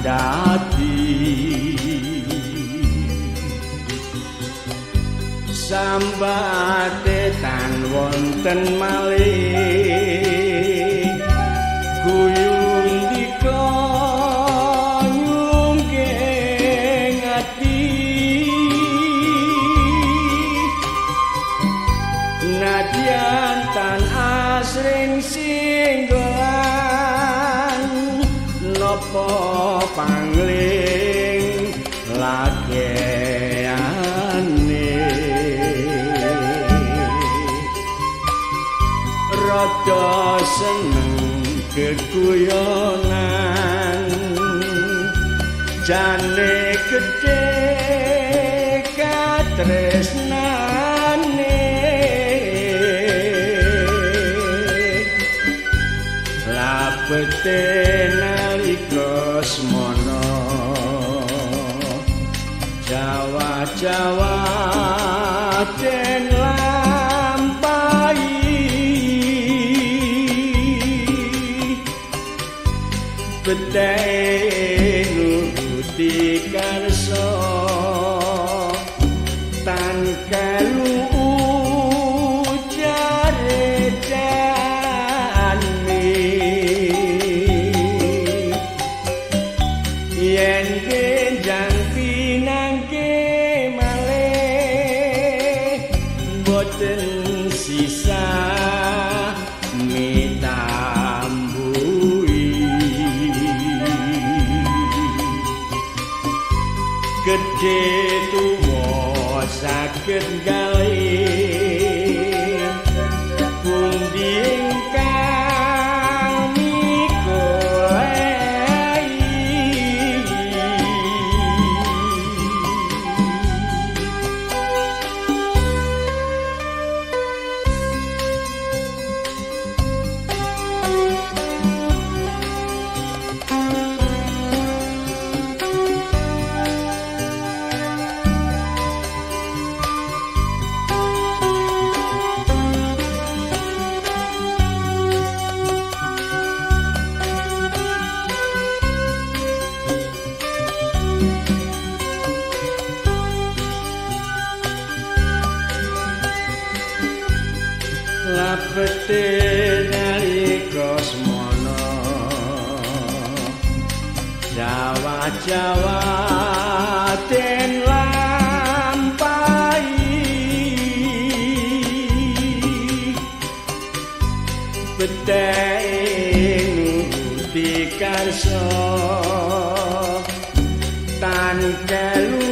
dadi sambate tan wonten malih guyung dika nyungging ati nadyan tan asring singgolan nopo pangling lageane rada seneng keguyonan jane gedhe katresnane lapete nalika semana Jawa-Jawa den lampahi bedhae nuruti karsa tan kelu jare-jane yen genjang pinangke malih boten sisa gedhe tuwa saged gawe pundi ingkang mikolai lapete nalika semana Jawa-Jawa den lampahi bedhae nuruti karsa tan kelu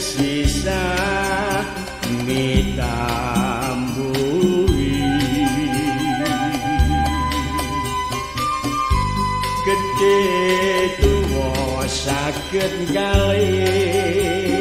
sisa mitambui gedhe tuwa saged kalih